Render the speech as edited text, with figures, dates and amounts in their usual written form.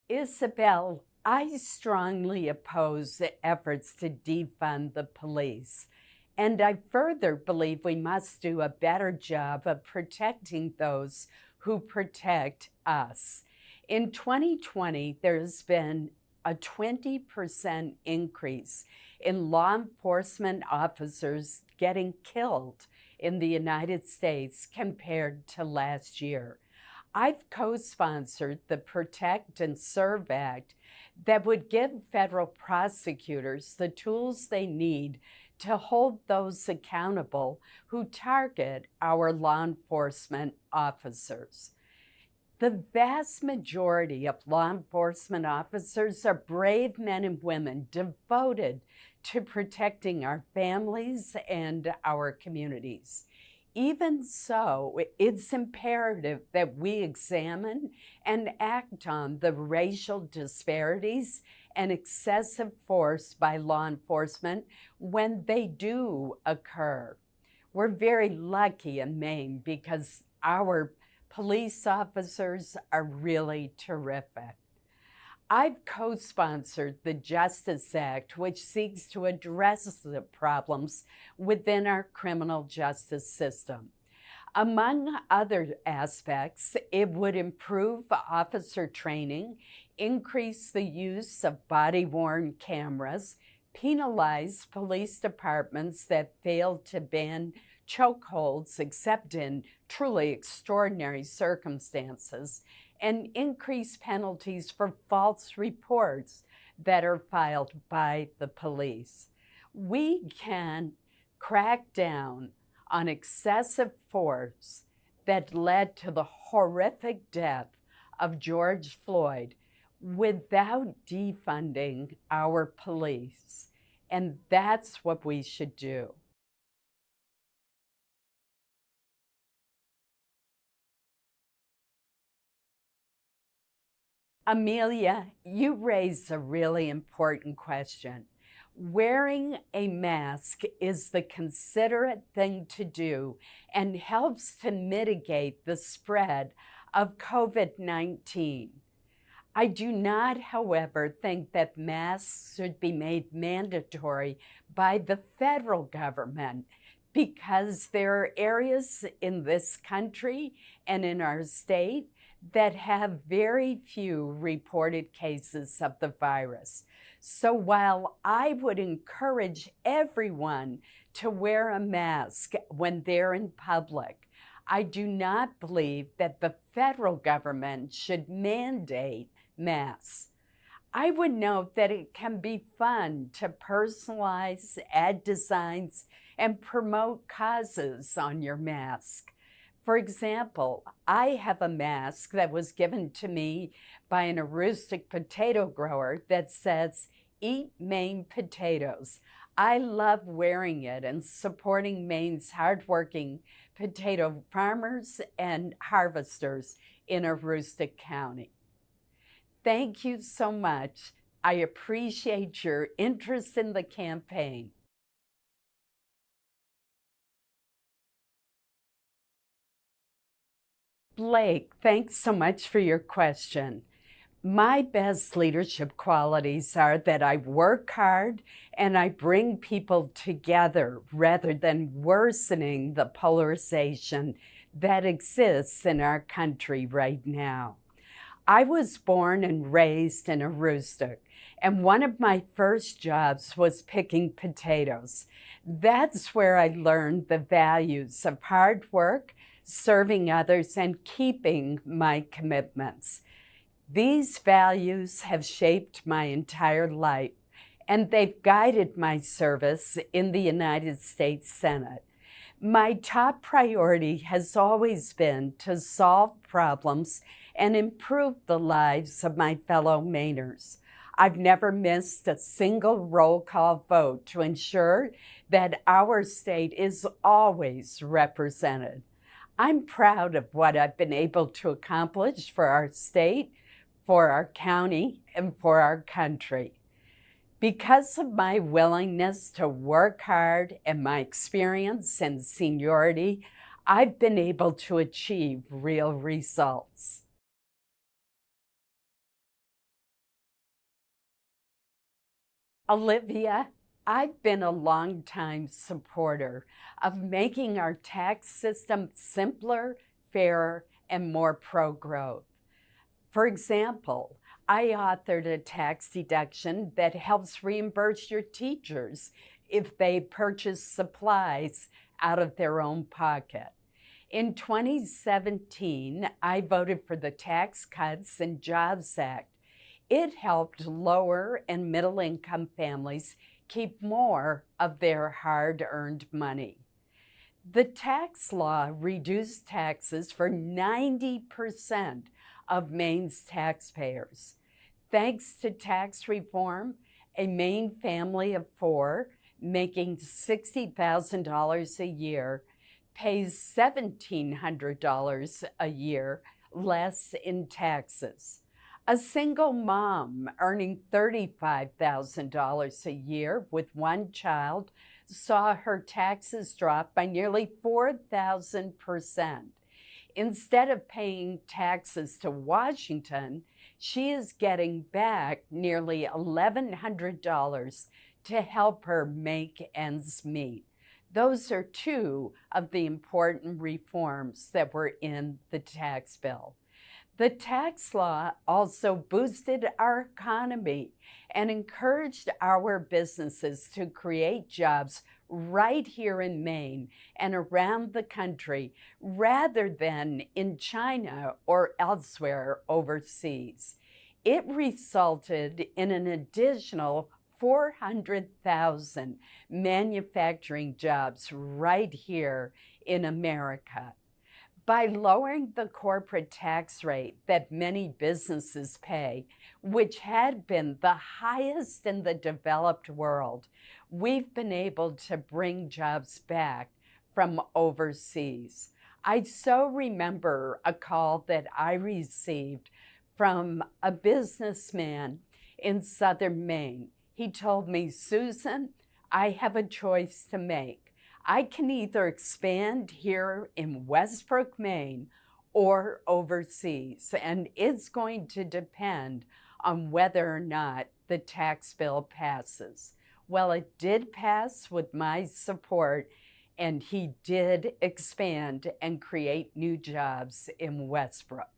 Isabel, I strongly oppose the efforts to defund the police. And I further believe we must do a better job of protecting those who protect us. In 2020, there's been a 20% increase in law enforcement officers getting killed in the United States compared to last year. I've co-sponsored the Protect and Serve Act that would give federal prosecutors the tools they need to hold those accountable who target our law enforcement officers. The vast majority of law enforcement officers are brave men and women devoted to protecting our families and our communities. Even so, it's imperative that we examine and act on the racial disparities and excessive force by law enforcement when they do occur. We're very lucky in Maine because our police officers are really terrific. I've co-sponsored the Justice Act, which seeks to address the problems within our criminal justice system. Among other aspects, it would improve officer training, increase the use of body-worn cameras, penalize police departments that fail to ban chokeholds except in truly extraordinary circumstances, and increase penalties for false reports that are filed by the police. We can crack down on excessive force that led to the horrific death of George Floyd without defunding our police. And that's what we should do. Amelia, you raise a really important question. Wearing a mask is the considerate thing to do and helps to mitigate the spread of COVID-19. I do not, however, think that masks should be made mandatory by the federal government because there are areas in this country and in our state that have very few reported cases of the virus. So while I would encourage everyone to wear a mask when they're in public, I do not believe that the federal government should mandate masks. I would note that it can be fun to personalize, add designs, and promote causes on your mask. For example, I have a mask that was given to me by an acoustic potato grower that says, "Eat Maine potatoes." I love wearing it and supporting Maine's hardworking potato farmers and harvesters in Aroostook County. Thank you so much. I appreciate your interest in the campaign. Blake, thanks so much for your question. My best leadership qualities are that I work hard and I bring people together rather than worsening the polarization that exists in our country right now. I was born and raised in Aroostook, and one of my first jobs was picking potatoes. That's where I learned the values of hard work, serving others, and keeping my commitments. These values have shaped my entire life, and they've guided my service in the United States Senate. My top priority has always been to solve problems and improve the lives of my fellow Mainers. I've never missed a single roll call vote to ensure that our state is always represented. I'm proud of what I've been able to accomplish for our state, for our county, and for our country. Because of my willingness to work hard and my experience and seniority, I've been able to achieve real results. Olivia, I've been a longtime supporter of making our tax system simpler, fairer, and more pro-growth. For example, I authored a tax deduction that helps reimburse your teachers if they purchase supplies out of their own pocket. In 2017, I voted for the Tax Cuts and Jobs Act. It helped lower and middle-income families keep more of their hard-earned money. The tax law reduced taxes for 90% of Maine's taxpayers. Thanks to tax reform, a Maine family of 4 making $60,000 a year pays $1,700 a year less in taxes. A single mom earning $35,000 a year with 1 child saw her taxes drop by nearly 4,000%. Instead of paying taxes to Washington, she is getting back nearly $1,100 to help her make ends meet. Those are 2 of the important reforms that were in the tax bill. The tax law also boosted our economy and encouraged our businesses to create jobs right here in Maine and around the country rather than in China or elsewhere overseas. It resulted in an additional 400,000 manufacturing jobs right here in America. By lowering the corporate tax rate that many businesses pay, which had been the highest in the developed world, we've been able to bring jobs back from overseas. I so remember a call that I received from a businessman in southern Maine. He told me, "Susan, I have a choice to make. I can either expand here in Westbrook, Maine, or overseas, and it's going to depend on whether or not the tax bill passes." Well, it did pass with my support, and he did expand and create new jobs in Westbrook.